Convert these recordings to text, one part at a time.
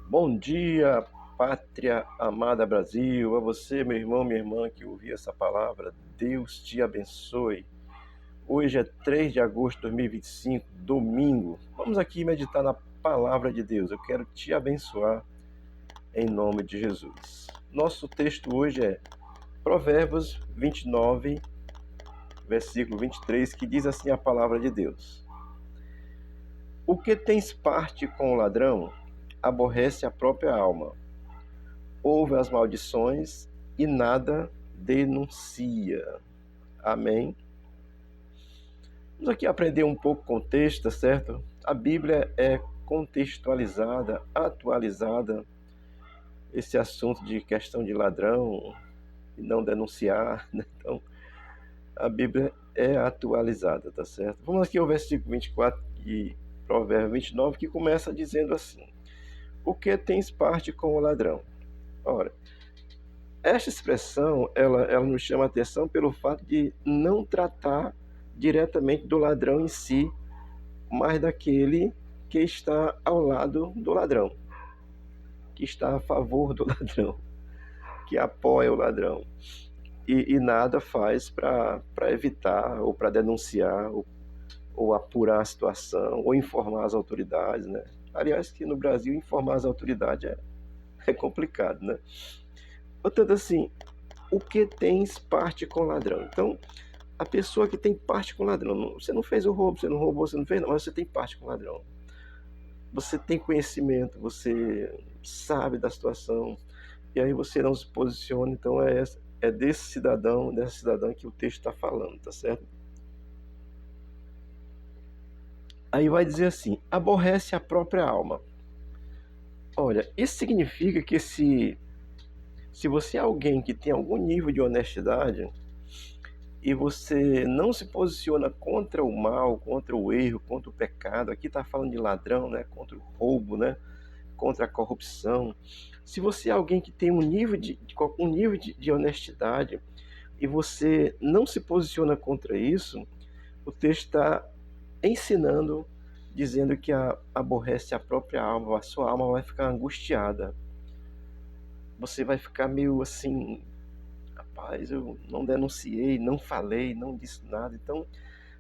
Bom dia, pátria amada Brasil. A você, meu irmão, minha irmã, que ouviu essa palavra, Deus te abençoe. Hoje é 3 de agosto de 2025, domingo. Vamos aqui meditar na palavra de Deus. Eu quero te abençoar em nome de Jesus. Nosso texto hoje é Provérbios 29, versículo 23, que diz assim a palavra de Deus: O que tens parte com o ladrão, aborrece a própria alma. Ouve as maldições e nada denuncia. Amém? Vamos aqui aprender um pouco com o texto, tá certo? A Bíblia é contextualizada, atualizada, esse assunto de questão de ladrão e não denunciar, né? Então, a Bíblia é atualizada, tá certo? Vamos aqui ao versículo 24 de Provérbios 29, que começa dizendo assim: O que tens parte com o ladrão? Ora, esta expressão, ela nos chama a atenção pelo fato de não tratar diretamente do ladrão em si, mas daquele que está ao lado do ladrão, que está a favor do ladrão, que apoia o ladrão. E nada faz para evitar, ou para denunciar, ou apurar a situação, ou informar as autoridades, né? Aliás, que no Brasil informar as autoridades é complicado, né? Portanto, assim, o que tens parte com o ladrão? Então, a pessoa que tem parte com o ladrão. Você não fez o roubo, você não roubou, você não fez, não, mas você tem parte com o ladrão. Você tem conhecimento, você sabe da situação, e aí você não se posiciona. Então é desse cidadão, dessa cidadã que o texto está falando, tá certo? Aí vai dizer assim: aborrece a própria alma. Olha, isso significa que se você é alguém que tem algum nível de honestidade, e você não se posiciona contra o mal, contra o erro, contra o pecado, aqui está falando de ladrão, né? Contra o roubo, né? Contra a corrupção. Se você é alguém que tem um nível de honestidade e você não se posiciona contra isso, o texto está ensinando, dizendo que aborrece a própria alma, a sua alma vai ficar angustiada. Você vai ficar meio assim: rapaz, eu não denunciei, não falei, não disse nada. Então,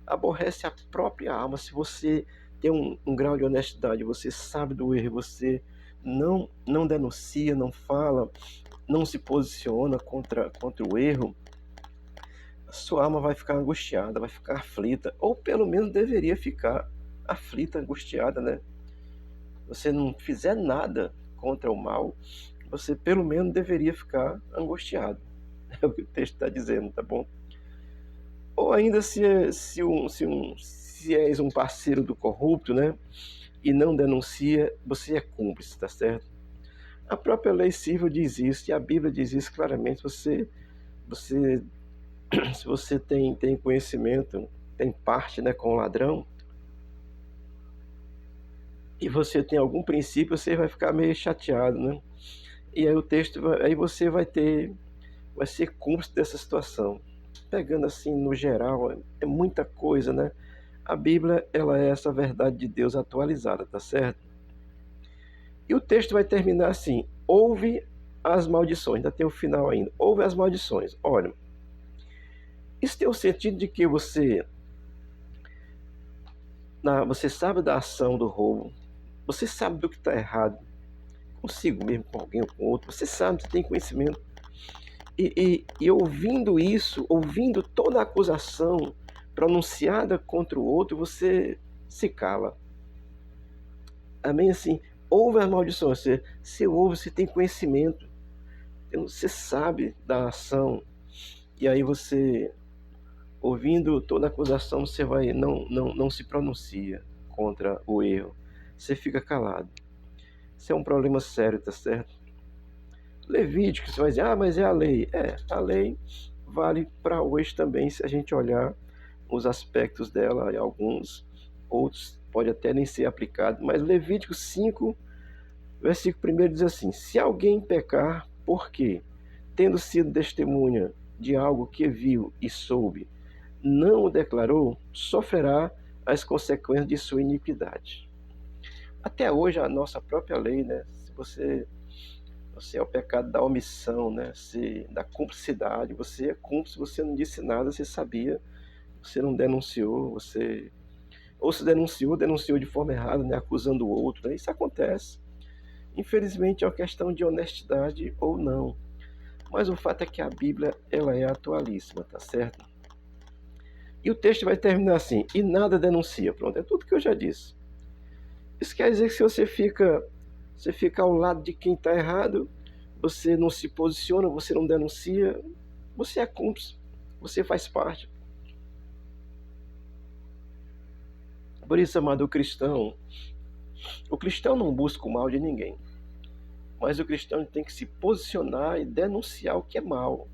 aborrece a própria alma. Se você tem um grau de honestidade, você sabe do erro, você não denuncia, não fala, não se posiciona contra o erro, a sua alma vai ficar angustiada, vai ficar aflita, ou pelo menos deveria ficar aflita, angustiada, né? Você não fizer nada contra o mal, você pelo menos deveria ficar angustiado. É o que o texto está dizendo, tá bom? Ou ainda se és um parceiro do corrupto, né? E não denuncia, você é cúmplice, tá certo? A própria lei civil diz isso, e a Bíblia diz isso claramente. Você se você tem conhecimento, tem parte, né, com o ladrão, e você tem algum princípio, você vai ficar meio chateado, né? E aí o texto, aí você vai ser cúmplice dessa situação. Pegando assim no geral, é muita coisa, né? A Bíblia, ela é essa verdade de Deus atualizada, tá certo? E o texto vai terminar assim: ouve as maldições, ainda tem o final ainda. Ouve as maldições. Olha, isso tem o sentido de que você sabe da ação do roubo, você sabe do que está errado, consigo mesmo, com alguém ou com outro, você sabe, você tem conhecimento. E ouvindo isso, ouvindo toda a acusação pronunciada contra o outro, você se cala. Amém? Assim, ouve as maldições, você ouve, você tem conhecimento, você sabe da ação, e aí você, ouvindo toda a acusação, você vai, não se pronuncia contra o erro, você fica calado. Isso é um problema sério, tá certo? Levítico, você vai dizer: ah, mas é a lei. É, a lei vale para hoje também, se a gente olhar os aspectos dela, e alguns outros pode até nem ser aplicado, mas Levítico 5, versículo 1 diz assim: se alguém pecar, porque, tendo sido testemunha de algo que viu e soube, não o declarou, sofrerá as consequências de sua iniquidade. Até hoje, a nossa própria lei, né? Você é o pecado da omissão, né? Da cumplicidade. Você é cúmplice, você não disse nada, você sabia, você não denunciou, ou se denunciou de forma errada, né? Acusando o outro, né? Isso acontece. Infelizmente é uma questão de honestidade ou não. Mas o fato é que a Bíblia, ela é atualíssima, tá certo? E o texto vai terminar assim: e nada denuncia. Pronto, é tudo que eu já disse. Isso quer dizer que se você fica ao lado de quem está errado, você não se posiciona, você não denuncia, você é cúmplice, você faz parte. Por isso, amado o cristão não busca o mal de ninguém, mas o cristão tem que se posicionar e denunciar o que é mal.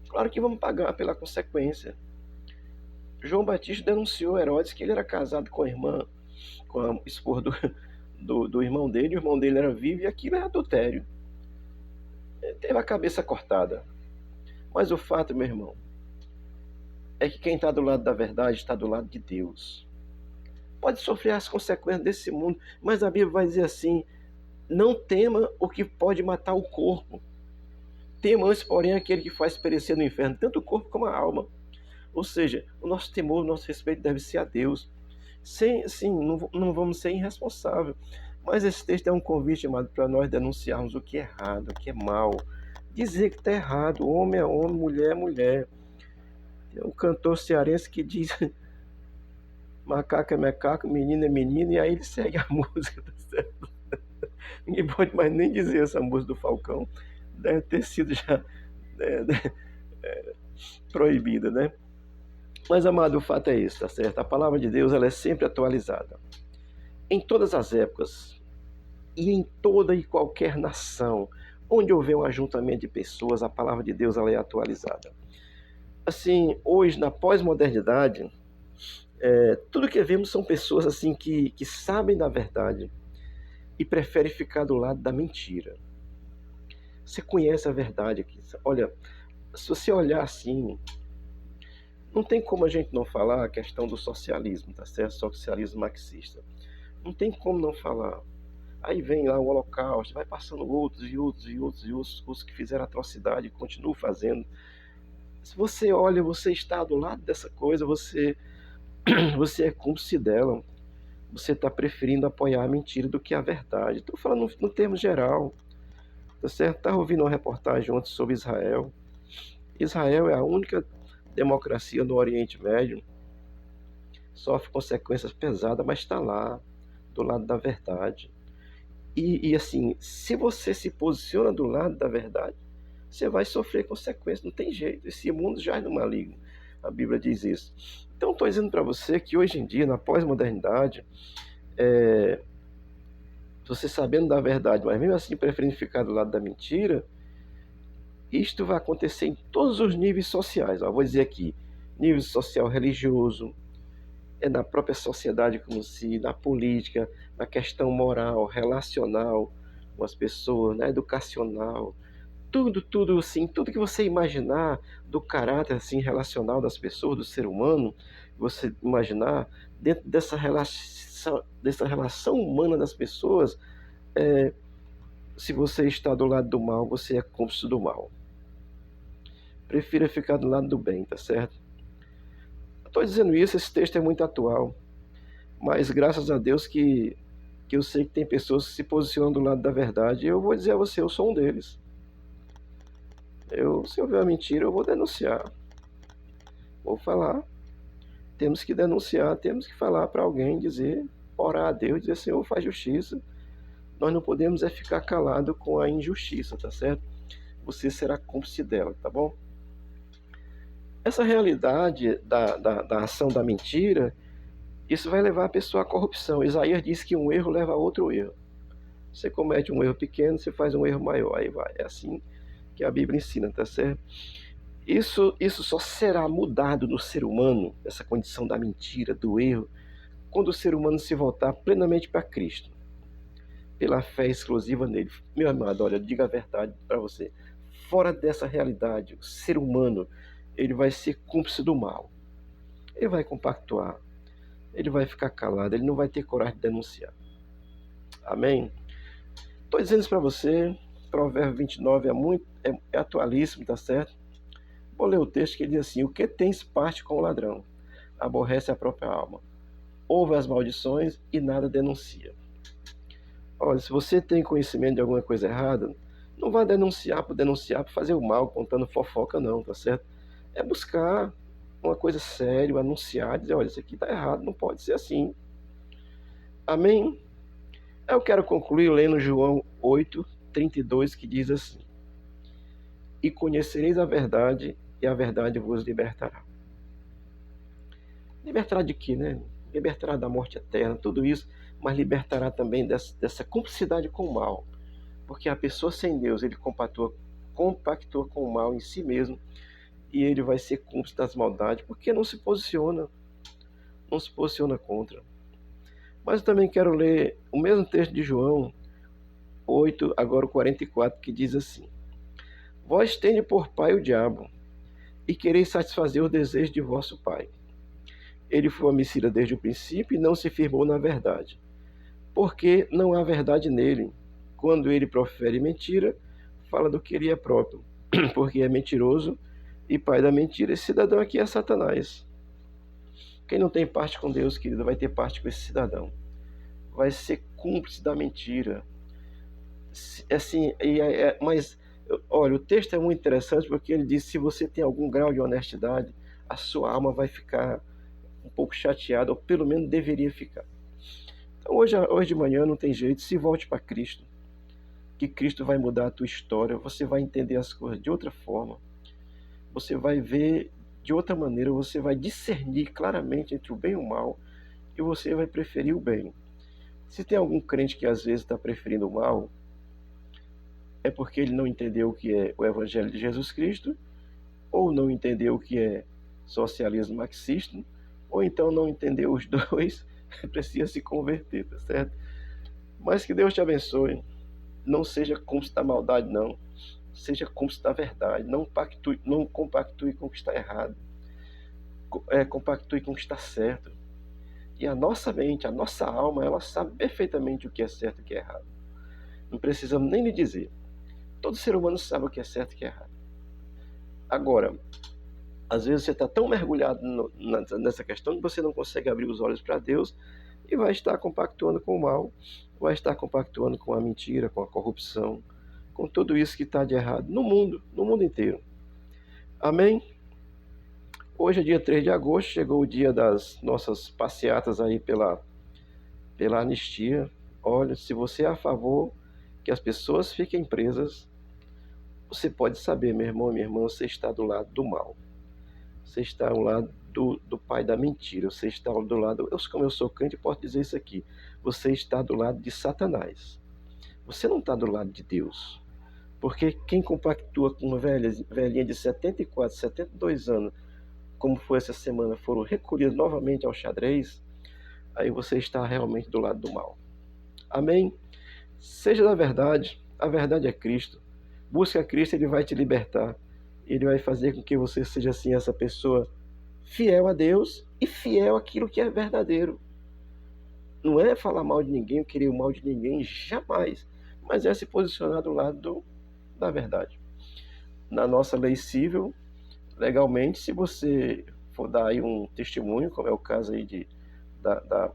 Claro que vamos pagar pela consequência. João Batista denunciou Herodes que ele era casado com a irmã, com a esposa do irmão dele, o irmão dele era vivo e aquilo é adultério. Ele teve a cabeça cortada. Mas o fato, meu irmão, é que quem está do lado da verdade está do lado de Deus. Pode sofrer as consequências desse mundo, mas a Bíblia vai dizer assim: não tema o que pode matar o corpo. Tema antes, porém, aquele que faz perecer no inferno, tanto o corpo como a alma. Ou seja, o nosso temor, o nosso respeito deve ser a Deus. Sim, não vamos ser irresponsáveis. Mas esse texto é um convite, amado, para nós denunciarmos o que é errado, o que é mal. Dizer que está errado, homem é homem, mulher é mulher. Tem um cantor cearense que diz macaco é macaco, menino é menino, e aí ele segue a música, tá certo? Ninguém pode mais nem dizer essa música do Falcão. Deve ter sido já proibida, né? Mas, amado, o fato é esse, tá certo? A palavra de Deus, ela é sempre atualizada. Em todas as épocas e em toda e qualquer nação, onde houver um ajuntamento de pessoas, a palavra de Deus, ela é atualizada. Assim, hoje, na pós-modernidade, tudo que vemos são pessoas assim que sabem da verdade e preferem ficar do lado da mentira. Você conhece a verdade aqui. Olha, se você olhar assim, não tem como a gente não falar a questão do socialismo, tá certo? Socialismo marxista. Não tem como não falar. Aí vem lá o Holocausto, vai passando outros que fizeram atrocidade e continuam fazendo. Se você olha, você está do lado dessa coisa, você é cúmplice dela. Você está preferindo apoiar a mentira do que a verdade. Estou falando no termo geral, tá certo? Estava ouvindo uma reportagem ontem sobre Israel. Israel é a única democracia no Oriente Médio, sofre consequências pesadas, mas está lá, do lado da verdade. E assim, se você se posiciona do lado da verdade, você vai sofrer consequências, não tem jeito. Esse mundo já é no maligno. A Bíblia diz isso. Então, estou dizendo para você que hoje em dia, na pós-modernidade, você sabendo da verdade, mas mesmo assim preferindo ficar do lado da mentira, isto vai acontecer em todos os níveis sociais. Vou dizer aqui, nível social religioso, na própria sociedade como se, na política, na questão moral, relacional com as pessoas, na educacional, tudo assim, tudo que você imaginar do caráter assim relacional das pessoas, do ser humano, você imaginar dentro dessa relação humana das pessoas, se você está do lado do mal, você é cúmplice do mal. Prefira ficar do lado do bem, tá certo? Estou dizendo isso, esse texto é muito atual, mas graças a Deus que eu sei que tem pessoas que se posicionam do lado da verdade, e eu vou dizer a você, eu sou um deles. Se eu ver uma mentira, eu vou denunciar. Vou falar. Temos que denunciar, temos que falar para alguém, dizer, orar a Deus, dizer, Senhor, faz justiça. Nós não podemos ficar calado com a injustiça, tá certo? Você será cúmplice dela, tá bom? Essa realidade da ação da mentira, isso vai levar a pessoa à corrupção. Isaías diz que um erro leva a outro erro. Você comete um erro pequeno, você faz um erro maior, aí vai. É assim que a Bíblia ensina, tá certo? Isso só será mudado no ser humano, essa condição da mentira, do erro, quando o ser humano se voltar plenamente para Cristo, pela fé exclusiva nele. Meu amado, olha, diga a verdade para você. Fora dessa realidade, o ser humano, ele vai ser cúmplice do mal. Ele vai compactuar, ele vai ficar calado, ele não vai ter coragem de denunciar. Amém? Estou dizendo isso para você, Provérbio 29 é atualíssimo, tá certo? Vou ler o texto que diz assim: o que tens parte com o ladrão? Aborrece a própria alma. Ouve as maldições e nada denuncia. Olha, se você tem conhecimento de alguma coisa errada, não vá denunciar, por fazer o mal, contando fofoca não, tá certo? É buscar uma coisa séria, anunciar, dizer, olha, isso aqui está errado, não pode ser assim. Amém? Eu quero concluir lendo João 8:32, que diz assim: e conhecereis a verdade, e a verdade vos libertará. Libertará de quê, né? Libertará da morte eterna, tudo isso, mas libertará também dessa cumplicidade com o mal. Porque a pessoa sem Deus, ele compactua com o mal em si mesmo, e ele vai ser cúmplice das maldades, porque não se posiciona contra. Mas eu também quero ler o mesmo texto de João 8, agora o 44, que diz assim: vós tende por pai o diabo, e quereis satisfazer os desejos de vosso pai. Ele foi homicida desde o princípio e não se firmou na verdade, porque não há verdade nele. Quando ele profere mentira, fala do que ele é próprio, porque é mentiroso e pai da mentira. Esse cidadão aqui é Satanás. Quem não tem parte com Deus, querido, vai ter parte com esse cidadão. Vai ser cúmplice da mentira. Assim, mas, olha, o texto é muito interessante porque ele diz: se você tem algum grau de honestidade, a sua alma vai ficar um pouco chateada, ou pelo menos deveria ficar. Então, hoje de manhã não tem jeito, se volte para Cristo, que Cristo vai mudar a tua história, você vai entender as coisas de outra forma, você vai ver de outra maneira, você vai discernir claramente entre o bem e o mal, e você vai preferir o bem. Se tem algum crente que às vezes está preferindo o mal, é porque ele não entendeu o que é o Evangelho de Jesus Cristo, ou não entendeu o que é socialismo marxista, ou então não entendeu os dois, precisa se converter, tá certo? Mas que Deus te abençoe. Não seja cúmplice da maldade, não. Seja cúmplice da verdade. Não compactue com o que está errado. Compactue com o que está certo. E a nossa mente, a nossa alma, ela sabe perfeitamente o que é certo e o que é errado. Não precisamos nem lhe dizer. Todo ser humano sabe o que é certo e o que é errado. Agora, às vezes você está tão mergulhado nessa questão que você não consegue abrir os olhos para Deus e vai estar compactuando com o mal, vai estar compactuando com a mentira, com a corrupção, com tudo isso que está de errado no mundo inteiro. Amém? Hoje é dia 3 de agosto, chegou o dia das nossas passeatas aí pela anistia. Olha, se você é a favor que as pessoas fiquem presas, você pode saber, meu irmão e minha irmã, você está do lado do mal. Você está ao lado do pai da mentira. Você está do lado... Como eu sou crente, eu posso dizer isso aqui. Você está do lado de Satanás. Você não está do lado de Deus. Porque quem compactua com uma velhinha de 74, 72 anos, como foi essa semana, foram recolhidos novamente ao xadrez, aí você está realmente do lado do mal. Amém? Seja da verdade, a verdade é Cristo. Busca Cristo, Ele vai te libertar. Ele vai fazer com que você seja assim, essa pessoa fiel a Deus e fiel àquilo que é verdadeiro. Não é falar mal de ninguém, querer o mal de ninguém, jamais. Mas é se posicionar do lado da verdade. Na nossa lei civil, legalmente, se você for dar aí um testemunho, como é o caso aí da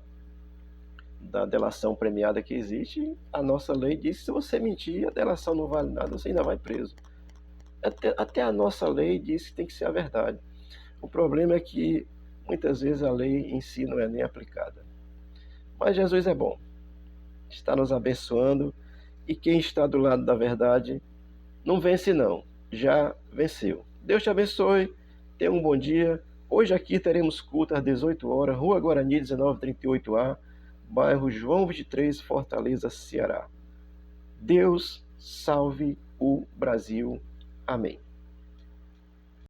delação premiada que existe, a nossa lei diz que se você mentir, a delação não vale nada, você ainda vai preso. Até a nossa lei diz que tem que ser a verdade. O problema é que muitas vezes a lei em si não é nem aplicada. Mas Jesus é bom, está nos abençoando, e quem está do lado da verdade não vence não, já venceu. Deus te abençoe, tenha um bom dia. Hoje aqui teremos culto às 18 horas, Rua Guarani 1938A, bairro João 23, Fortaleza, Ceará. Deus salve o Brasil. Amém.